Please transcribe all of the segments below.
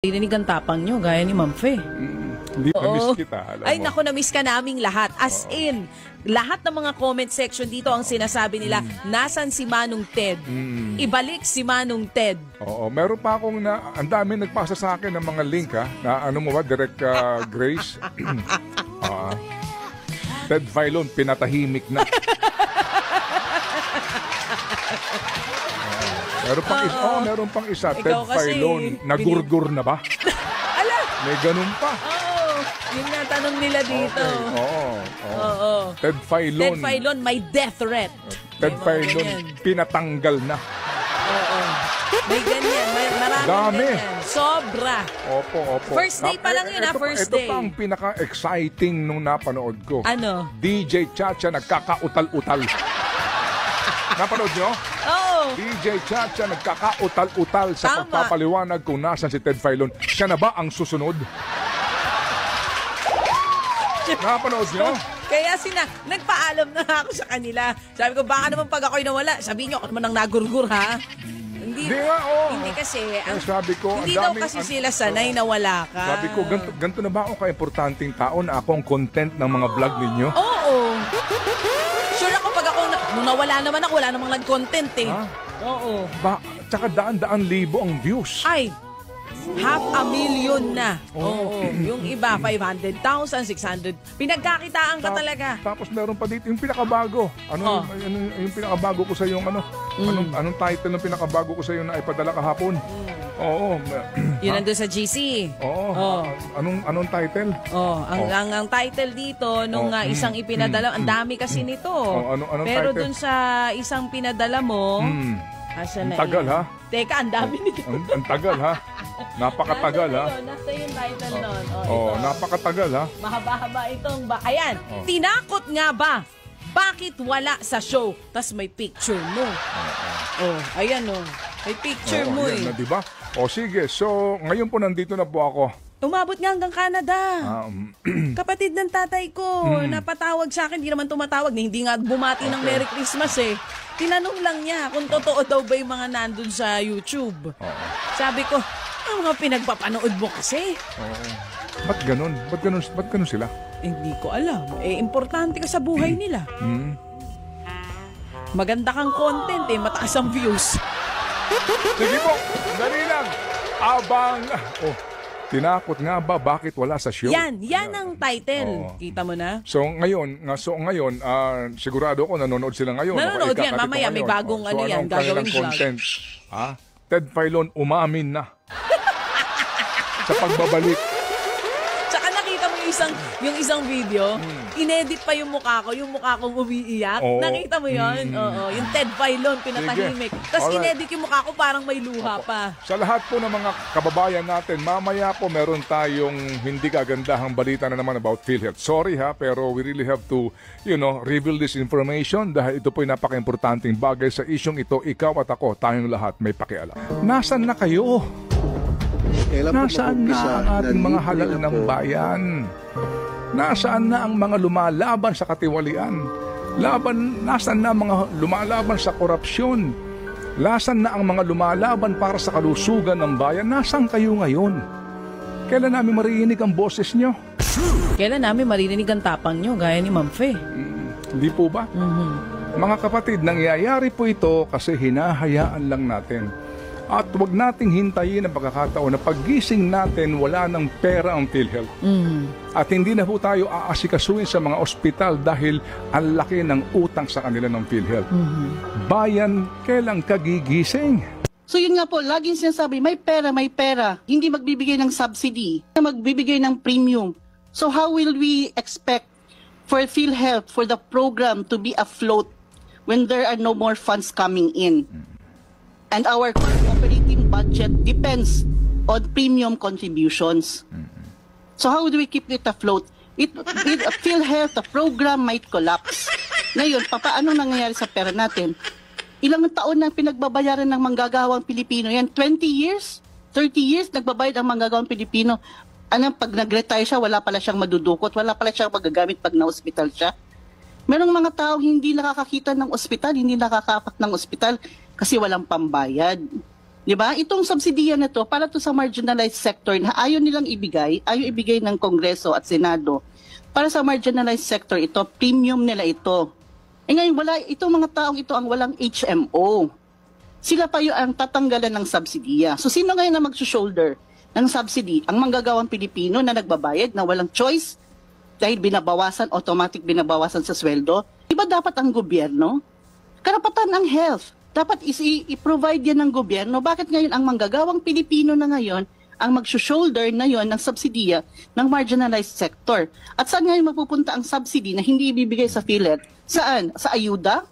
Narinig ang tapang nyo, gaya ni Ma'am Fe. Hindi na-miss kita, alam Ay, mo. naku, na-miss ka naming lahat. As in, lahat ng mga comment section dito ang sinasabi nila, nasan si Manong Ted? Ibalik si Manong Ted. Oo, meron pa akong ang dami nagpasa sa akin ng mga link na ano mo ba, Direct Grace. Ted Filon, pinatahimik na. Meron pang isa. Ikaw Ted kasi, Filon, nagurgur na ba? Ala! May ganun pa. Oo, yun nga tanong nila dito. Okay. Oo. Ted Filon. Ted Filon, may death threat. Ted Filon, pinatanggal na. Oo. May ganyan, maraming Dami. ganyan. Sobra. Opo. First day pa lang yun, first day. Ito pa ang pinaka-exciting nung napanood ko. Ano? DJ Chacha nagkakautal-utal. Napanood nyo? Oo. DJ Chacha nagkakautal-utal sa Tama. pagpapaliwanag kung nasan si Ted Filon. Siya na ba ang susunod? Napanood nyo? Kaya nagpaalam na ako sa kanila. Sabi ko, baka naman pag ako'y nawala, sabihin nyo, ako naman ang nagurgur, ha? Hindi nga, Hindi kasi, sabi ko, hindi daw kasi sila sanay na wala ka. Sabi ko, ganito na ba ako ka-importanting tao na ako ang content ng mga vlog ninyo? Oo. Sure ako pag ako, nung nawala naman ako, wala namang nag-content eh. Ha? Oo. Tsaka daan-daan libo ang views. Ay, 500,000 na. Oo. Yung iba, 500,000, 600. Pinagkakitaan ka talaga. Tapos meron pa dito yung pinakabago. Yung pinakabago ko sa yung anong title ng pinakabago ko sa yung na ipadala kahapon? Oo. Yun nandun sa GC. Oo. Anong title? Ang title dito nung isang ipinadala, ang dami kasi nito. Anong Pero title? dun sa isang pinadala mo, Ang tagal ha? Teka, ang dami nito. Ang tagal ha? Napakatagal ha? Nasa yung title nun. Napakatagal ha? Mahaba-haba itong Ayan, tinakot nga ba? Bakit wala sa show? Tas may picture mo. Ayan may picture mo Yan eh. na, diba? Sige, so ngayon po nandito na po ako. Umabot nga hanggang Canada. Kapatid ng tatay ko, napatawag sa akin, hindi naman tumatawag, hindi nga bumati ng Merry Christmas eh. Tinanong lang niya kung totoo daw ba yung mga nandun sa YouTube. Sabi ko, ang mga pinagpapanood mo kasi. Ba't ganun? Ba't ganun sila? Hindi ko alam. Importante ka sa buhay nila. Maganda kang content mataas ang views. Sige po, dali lang. Tinakot nga ba bakit wala sa show? Yan ang title. Kita mo na? So ngayon, sigurado ko nanonood sila ngayon. Nanonood yan, mamaya may bagong anong gagawin vlog. content? Ted Filon umamin na sa pagbabalik. Tsaka nakita mo yung isang video, inedit pa yung mukha kong umiiyak. Nakita mo yun? Yung Ted Filon, pinatahimik. Tapos inedit yung mukha ko parang may luha pa. Sa lahat po ng mga kababayan natin, mamaya po meron tayong hindi kagandahang balita na naman about PhilHealth. Sorry pero we really have to, reveal this information dahil ito po yung napaka-importanting bagay sa isyong ito. Ikaw at ako, tayong lahat may pakialam. Nasaan na kayo? Nasaan na ang ating mga halal ng bayan? Nasaan na ang mga lumalaban sa katiwalian? Nasaan na ang mga lumalaban sa korupsyon? Nasaan na ang mga lumalaban para sa kalusugan ng bayan? Nasaan kayo ngayon? Kailan namin marinig ang boses nyo? Kailan namin marinig ang tapang nyo, gaya ni Ma'am Fe? Hindi po ba? Mga kapatid, nangyayari po ito kasi hinahayaan lang natin. At huwag nating hintayin ang pagkakataon na paggising natin wala ng pera ang PhilHealth. At hindi na po tayo aasikasuin sa mga ospital dahil ang laki ng utang sa kanila ng PhilHealth. Bayan, kailang kagigising? So yun nga po, laging sinasabi, may pera, hindi magbibigay ng subsidy, magbibigay ng premium. So how will we expect for PhilHealth, for the program to be afloat when there are no more funds coming in? And our operating budget depends on premium contributions. So how do we keep it afloat? PhilHealth, the program might collapse. Ngayon, paano nangyayari sa pera natin? Ilang taon nang pinagbabayaran ng manggagawang Pilipino yan? 20 years? 30 years nagbabayad ang manggagawang Pilipino. Pag nag-retire siya, wala pala siyang madudukot, wala pala siyang magagamit pag na-hospital siya. Merong mga tao hindi nakakakita ng ospital, hindi nakakapak ng ospital kasi walang pambayad. Di ba? Itong subsidiya na to para to sa marginalized sector na ayaw nilang ibigay ng Kongreso at Senado. Para sa marginalized sector ito, premium nila ito. Ngayon itong mga taong ito ang walang HMO. Sila pa yung ang tatanggalan ng subsidiya. So sino ngayon na mag-shoulder ng subsidy? Ang manggagawang Pilipino na nagbabayad na walang choice dahil automatic binabawasan sa sweldo. Diba dapat ang gobyerno? Karapatan ang health. Dapat i-provide yan ng gobyerno. Bakit ngayon ang manggagawang Pilipino na ngayon ang mag-shoulder na yon ng subsidiya ng marginalized sector? At saan ngayon mapupunta ang subsidy na hindi ibibigay sa PhilHealth? Saan? Sa ayuda?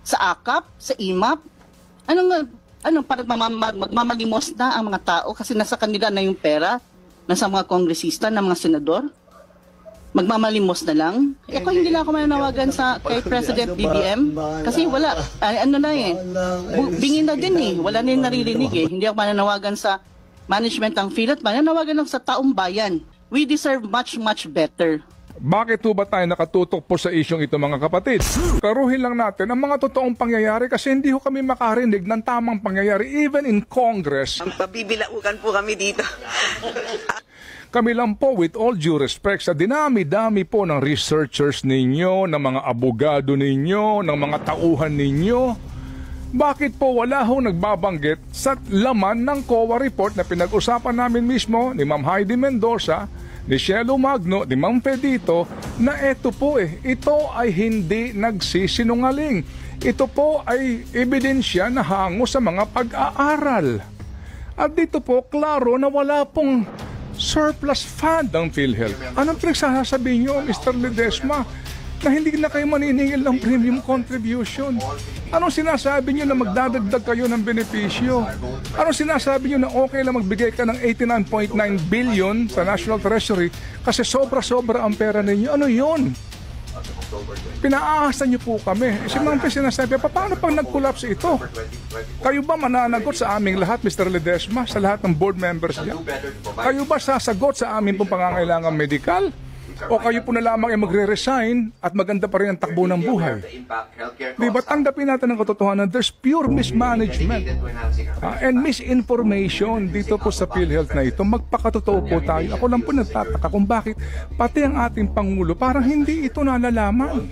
Sa AKAP? Sa IMAP? Para magmamalimos na ang mga tao kasi nasa kanila na yung pera, nasa mga kongresista, na mga senador? Magmamalimos na lang. Ako hindi na ako mananawagan kay President BBM kasi wala. Bingin na din eh. Wala na yung naririnig eh. Hindi ako mananawagan sa management ng PhilHealth. Mananawagan lang sa taong bayan. We deserve much, much better. Bakit ba tayo nakatutok po sa isyong ito, mga kapatid? Klaruhin lang natin ang mga totoong pangyayari kasi hindi ko kami makarinig ng tamang pangyayari even in Congress. Pabibilaukan po kami dito. Kami lang po, with all due respect, sa dinami-dami po ng researchers ninyo, ng mga abogado ninyo, ng mga tauhan ninyo, bakit po wala ho nagbabanggit sa laman ng COA report na pinag-usapan namin mismo ni Ma'am Heidi Mendoza, ni Shelo Magno, ni Ma'am Pedito, na ito ay hindi nagsisinungaling. Ito po ay ebidensya na hango sa mga pag-aaral. At dito po, klaro na wala pong surplus fund ang PhilHealth. Anong pinagsasabi nyo, Mr. Ledesma, na hindi na kayo maniningil ng premium contribution? Anong sinasabi nyo na magdadagdag kayo ng benepisyo? Anong sinasabi nyo na okay lang magbigay ka ng 89.9 billion sa National Treasury kasi sobra-sobra ang pera ninyo? Ano yun? Pinaahasan niyo po kami. Si Ma'am Pe sinasabi, paano pag nag-collapse ito? Kayo ba mananagot sa aming lahat, Mr. Ledesma, sa lahat ng board members niya? Kayo ba sasagot sa aming pong pangangailangan medikal? O kayo po na lamang ay magre-resign at maganda pa rin ang takbo ng buhay? Diba, tanggapin natin ang katotohanan, there's pure mismanagement and misinformation dito po sa PhilHealth na ito. Magpakatotoo po tayo. Ako lang po nagtataka kung bakit pati ang ating Pangulo parang hindi ito nalalaman.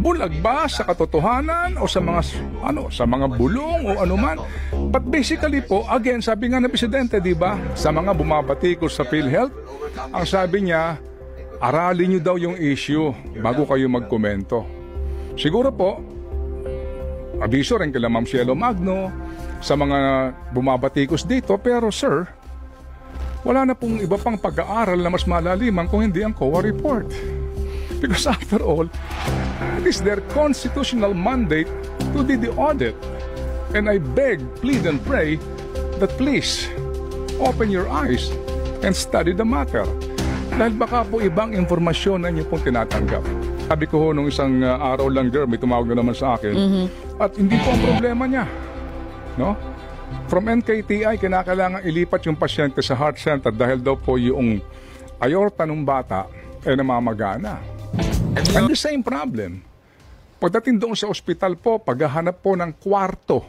Bulag ba sa katotohanan o sa mga bulong o anuman? But basically po, again, sabi nga ng Presidente, di ba, sa mga bumabatikos sa PhilHealth, ang sabi niya, aralin niyo daw yung issue bago kayo magkomento. Siguro po, abiso rin kila Ma'am Shelo Magno sa mga bumabatikos dito, pero sir, wala na pong iba pang pag-aaral na mas malaliman kung hindi ang COA report. Because after all, it is their constitutional mandate to do the audit. And I beg, plead and pray that please open your eyes and study the matter. Dahil baka po ibang informasyon na inyo pong tinatanggap. Sabi ko nung isang araw lang, girl, may tumawag na naman sa akin. At hindi po ang problema niya. No? From NKTI, kinakailangan ilipat yung pasyente sa heart center dahil daw po yung aorta ng bata ay namamagana. And the same problem. Pagdating doon sa ospital po, paghahanap po ng kwarto,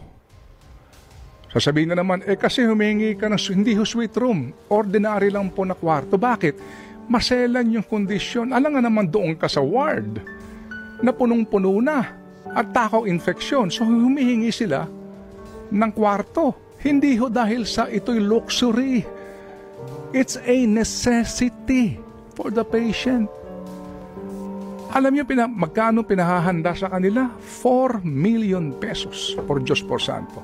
sasabihin na naman, kasi humingi ka ng hindi suite room, ordinary lang po na kwarto. Bakit? Maselan yung kondisyon. Alam nga naman doon ka sa ward na punong-puno na at takaw infeksyon. So humihingi sila ng kwarto. Hindi ho dahil sa ito'y luxury. It's a necessity for the patient. Alam niyo magkano pinahahanda sa kanila? 4 million pesos por Diyos por Santo.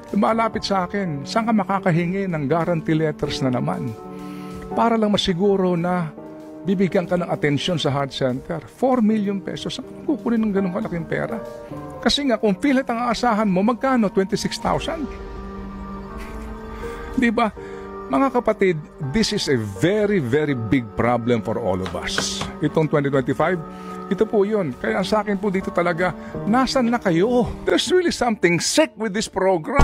Lumalapit sa akin, saan ka makakahingi ng guarantee letters na naman? Para lang masiguro na bibigyan ka ng atensyon sa heart center. 4 million pesos. Saan ka kukunin ng ganong kalaking pera? Kasi nga, kung PhilHealth ang aasahan mo, magkano? 26,000? Diba? Mga kapatid, this is a very, very big problem for all of us. Itong 2025, ito po yun. Kaya sa akin po dito talaga, nasan na kayo? There's really something sick with this program.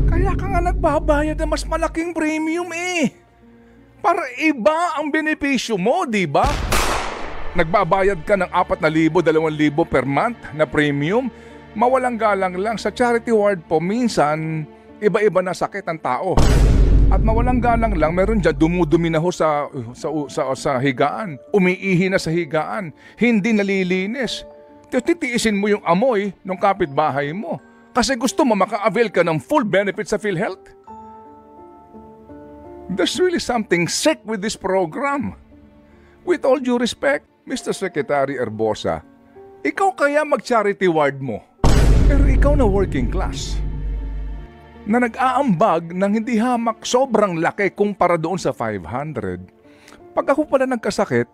Kaya ka nga nagbabayad ng mas malaking premium Para iba ang benepisyo mo, di ba? Nagbabayad ka ng 4,000, 2,000 per month na premium. mawalang galang lang. Sa charity ward po, minsan, iba-iba na sakit ang tao. At mawalang galang lang, meron dyan dumudumi na ho sa higaan. Umiihi na sa higaan. Hindi nalilinis. Titiisin mo yung amoy ng kapitbahay mo. Kasi gusto mo maka-avail ka ng full benefit sa PhilHealth. There's really something sick with this program. With all due respect, Mr. Secretary Erbosa, ikaw kaya mag-charity ward mo. Pero ikaw na working class. Na nag-aambag ng hindi hamak sobrang laki kumpara doon sa 500. Pag ako pala nagkasakit,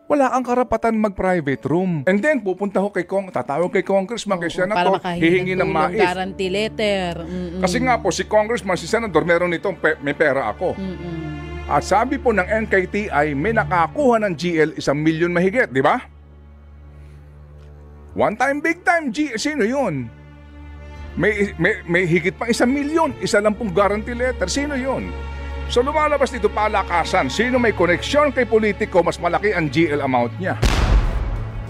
wala kang karapatan mag-private room. And then, pupunta ko tatawag kay Congressman, kay Senator, hihingi ng mais. Guarantee letter. Kasi nga po, si Congressman, si Senator, meron itong may pera ako. At sabi po ng NKTI, may nakakuha ng GL 1 milyon mahigit, di ba? One time, big time, GL. Sino yun? May higit pa 1 milyon. Isa lang pong guarantee letter. Sino yun? So lumalabas dito palakasan. Sino may koneksyon kay politiko, mas malaki ang GL amount niya.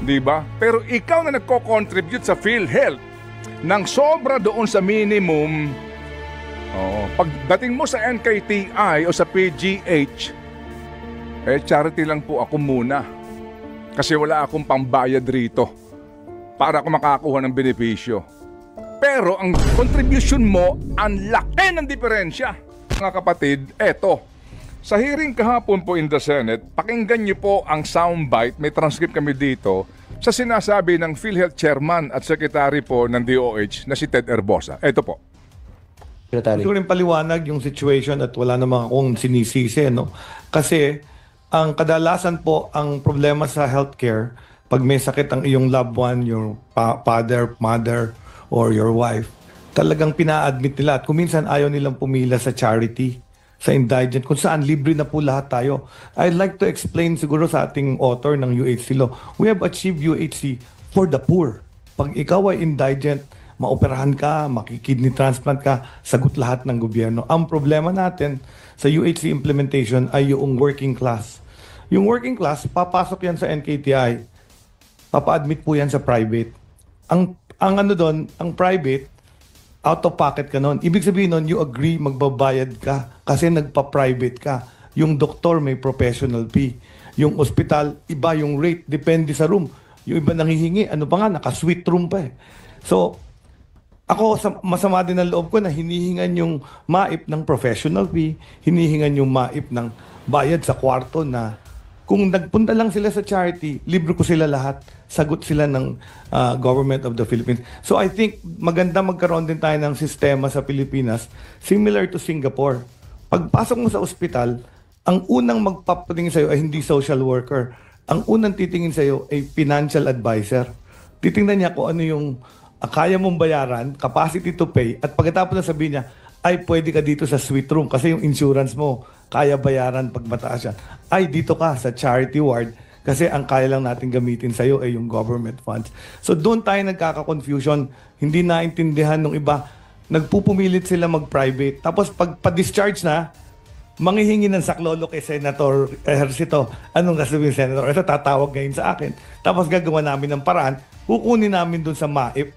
Di ba? Pero ikaw na nagko-contribute sa PhilHealth ng sobra doon sa minimum. Pagdating mo sa NKTI o sa PGH, charity lang po ako muna. Kasi wala akong pambayad rito para ako makakuha ng benepisyo. Pero ang contribution mo, ang laki ng diferensya. Mga kapatid, eto. Sa hearing kahapon po in the Senate, pakinggan niyo po ang soundbite, may transcript kami dito, sa sinasabi ng PhilHealth Chairman at Secretary po ng DOH na si Ted Erbosa. Eto po. Gusto ko rin paliwanag yung situation at wala namang akong sinisisi, no? Kasi ang kadalasan po, ang problema sa healthcare, pag may sakit ang iyong loved one, your father, mother, or your wife, talagang pina-admit nila. At kung minsan ayaw nilang pumila sa charity, sa indigent, kung saan libre na po lahat tayo. I'd like to explain siguro sa ating author ng UHC law, we have achieved UHC for the poor. Pag ikaw ay indigent, maoperahan ka, makikidney transplant ka, sagot lahat ng gobyerno. Ang problema natin sa UHC implementation ay yung working class. Yung working class, papasok yan sa NKTI, papa-admit po yan sa private. Ang ano doon, ang private, out of pocket ka noon. Ibig sabihin noon, you agree magbabayad ka kasi nagpa-private ka. Yung doktor may professional fee. Yung ospital, iba yung rate, depende sa room. Yung iba nanghihingi, ano pa nga, naka-suite room pa eh. So, ako, masama din ang loob ko na hinihingan yung maip ng professional fee, hinihingan yung maip ng bayad sa kwarto na kung nagpunta lang sila sa charity, libre ko sila lahat, sagot sila ng government of the Philippines. So I think maganda magkaroon din tayo ng sistema sa Pilipinas similar to Singapore. Pagpasok mo sa ospital, ang unang magpapatingin sa'yo ay hindi social worker. Ang unang titingin sa'yo ay financial advisor. Titingnan niya kung ano yung kaya mong bayaran, capacity to pay, at pagkatapos na sabihin niya, ay pwede ka dito sa suite room kasi yung insurance mo, kaya bayaran pag mataas yan. Ay dito ka sa charity ward kasi ang kaya lang natin gamitin sa'yo ay yung government funds. So doon tayo nagkaka-confusion, hindi naintindihan ng iba, nagpupumilit sila mag-private. Tapos pag pa-discharge na, manghihingi ng saklolo kay Senator Ejercito. Anong sasabihin, Senator? Ito tatawag ngayon sa akin. Tapos gagawa namin ng paraan, kukunin namin doon sa MAIP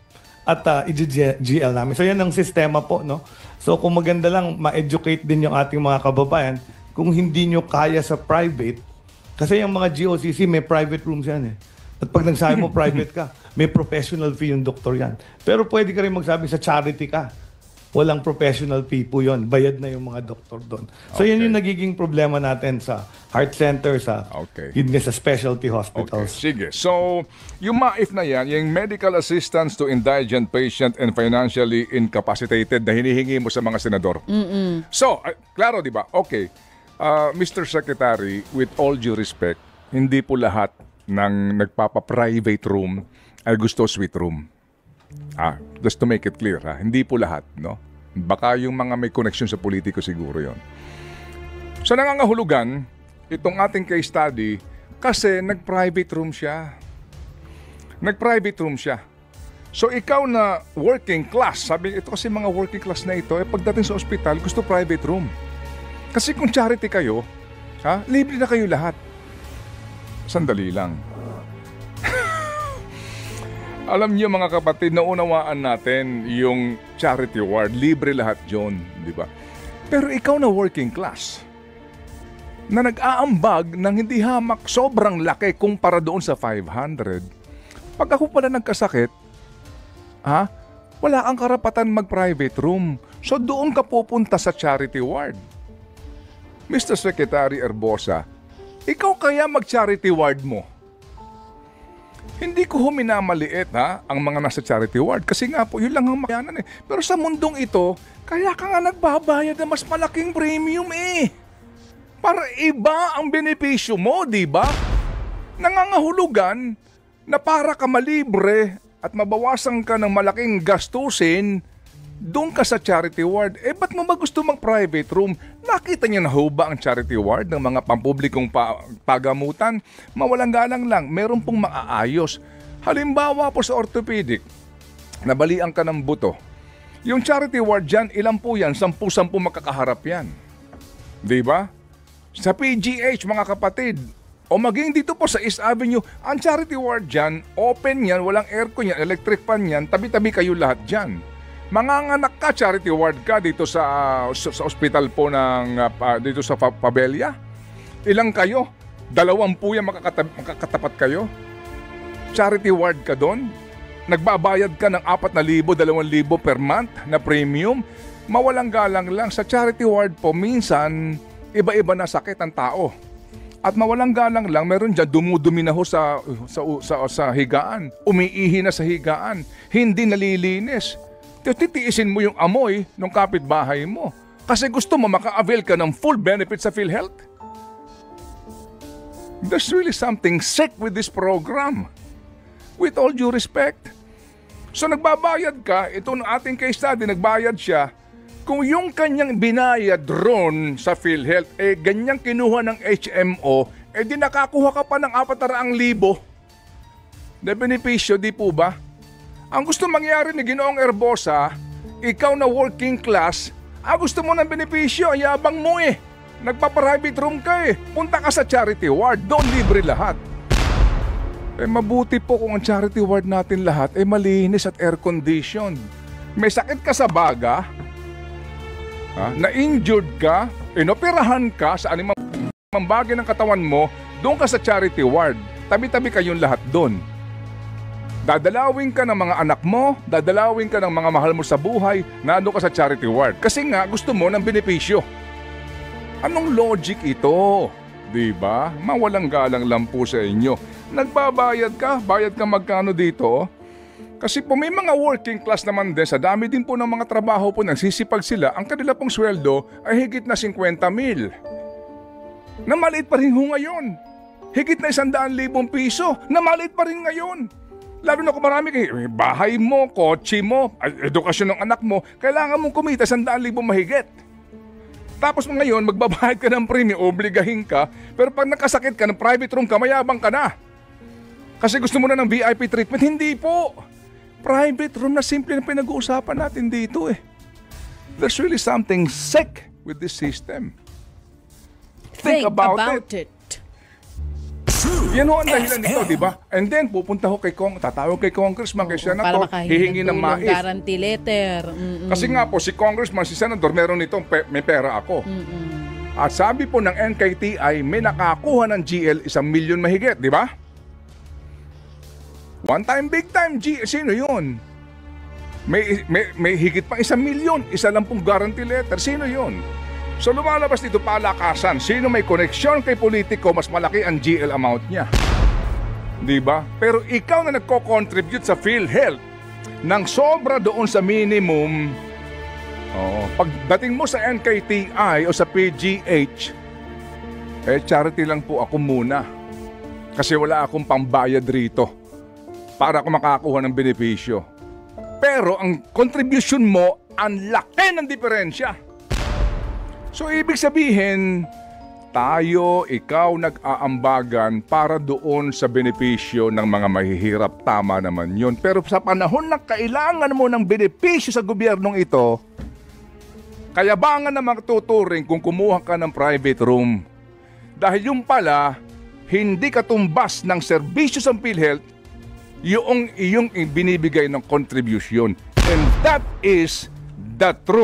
at i-GL namin. So yan ang sistema po, no? So kung maganda lang ma-educate din yung ating mga kababayan, kung hindi nyo kaya sa private, kasi yung mga GOCC may private rooms yan eh. At pag nagsabi mo private ka, may professional fee yung doktor yan. Pero pwede ka rin magsabi sa charity ka. Walang professional fee po yun. Bayad na yung mga doktor doon. So yan yung nagiging problema natin sa heart center, sa kidney, sa specialty hospitals. Sige. So, yung MAIF na yan, yung medical assistance to indigent patient and financially incapacitated na hinihingi mo sa mga senador. So, klaro di ba? Okay. Mr. Secretary, with all due respect, hindi po lahat ng nagpapa-private room ay gusto suite room. Just to make it clear, hindi po lahat, no? Baka yung mga may connection sa politiko siguro yon. So nangangahulugan itong ating case study kasi nag-private room siya. Nag-private room siya. So ikaw na working class, sabi ito kasi mga working class na ito, pagdating sa ospital, gusto private room. Kasi kung charity kayo, libre na kayo lahat. Sandali lang. Alam niyo mga kapatid, naunawaan natin yung charity ward. Libre lahat yun, di ba? Pero ikaw na working class, na nag-aambag ng hindi hamak sobrang laki kumpara doon sa 500. Pag ako pala nagkasakit, wala kang karapatan mag-private room. So doon ka pupunta sa charity ward. Mr. Secretary Erbosa, ikaw kaya mag-charity ward mo? Hindi ko minamaliit ang mga nasa charity ward kasi nga po yun lang ang makayanan eh. Pero sa mundong ito, kaya ka nga nagbabayad ng mas malaking premium eh. Para iba ang benepisyo mo, di ba? Nangangahulugan na para ka malibre at mabawasan ka ng malaking gastusin, doon ka sa charity ward. Ba't mo ba gusto mag-private room? Nakita niyo na ho ba ang charity ward ng mga pampublikong pagamutan? Mawalang galang lang, meron pong maaayos. Halimbawa po sa orthopedic, nabalian ka ng buto. Yung charity ward dyan, ilan po yan? 10 makakaharap yan. Di ba? Sa PGH, mga kapatid, o maging dito po sa East Avenue, ang charity ward dyan, open yan, walang aircon yan, electric fan yan, tabi-tabi kayo lahat dyan. Manganganak ka, charity ward ka dito sa ospital po ng dito sa Pabella. Ilang kayo? 2 po yan makakatapat kayo. Charity ward ka doon. Nagbabayad ka ng 4,000, 2,000 per month na premium. Mawalang galang lang sa charity ward po, minsan iba-iba na sakit ang tao. At mawalang galang lang, meron dyan dumudumi na ho sa higaan. Umiihi na sa higaan. Hindi nalilinis. Titiisin mo yung amoy ng kapitbahay mo. Kasi gusto mo maka-avail ka ng full benefit sa PhilHealth. There's really something sick with this program. With all due respect. So nagbabayad ka, ito ng ating case study, nagbayad siya. Kung yung kanyang binayad ron sa PhilHealth, ganyang kinuha ng HMO, di nakakuha ka pa ng 400,000 na benepisyo, di po ba? Ang gusto mangyari ni Ginoong Erbosa, ikaw na working class, gusto mo ng benepisyo, yabang mo eh. Nagpa-private room ka eh. Punta ka sa charity ward, doon libre lahat. Mabuti po kung ang charity ward natin lahat malinis at air-conditioned. May sakit ka sa baga, na-injured ka, inoperahan ka sa anumang bagay ng katawan mo, doon ka sa charity ward. Tabi-tabi kayong lahat doon. Dadalawin ka ng mga anak mo, dadalawin ka ng mga mahal mo sa buhay, nando ka sa charity ward. Kasi nga gusto mo ng benepisyo. Anong logic ito? Diba? Mawalang galang lang po sa inyo. Nagbabayad ka, bayad ka magkano dito? Kasi po may mga working class naman din, sa dami din po ng mga trabaho po, nagsisipag sila, ang kanila pong sweldo ay higit na 50,000. Na maliit pa rin ho ngayon. Higit na 100,000 piso, na maliit pa rin ngayon. Lalo na kung marami kayo, bahay mo, kotse mo, edukasyon ng anak mo, kailangan mong kumita 100,000 mahigit. Tapos ngayon, magbabayad ka ng premium, obligahin ka, pero pag nakasakit ka ng private room ka, mayabang ka na. Kasi gusto mo na ng VIP treatment, hindi po. Private room na simple na pinag-uusapan natin dito eh. There's really something sick with this system. Think about it. Yan ho ang dahilan nito, di ba? And then, pupunta ho tatawag kay Congressman, kay Senator, hihingi ng mais. Guarantee letter. Kasi nga po, si Congressman, si Senator, meron nitong may pera ako. At sabi po ng NKTI, may nakakuha ng GL 1 milyon mahigit, di ba? One time, big time, sino yun? May higit pang 1 milyon, isa lang pong guarantee letter, sino yun? So lumalabas dito palakasan, sino may koneksyon kay politiko, mas malaki ang GL amount niya. Diba? Pero ikaw na nagko-contribute sa PhilHealth ng sobra doon sa minimum, pagdating mo sa NKTI o sa PGH, charity lang po ako muna. Kasi wala akong pambayad rito para ako makakuha ng benepisyo. Pero ang contribution mo, ang laki ng diferensya. So ibig sabihin, ikaw nag-aambagan para doon sa benepisyo ng mga mahihirap. Tama naman yun. Pero sa panahon na kailangan mo ng benepisyo sa gobyernong ito, kayabangan na magtuturing kung kumuha ka ng private room. Dahil yung pala, hindi katumbas ng serbisyo sa PhilHealth yung iyong binibigay ng contribution. And that is the truth.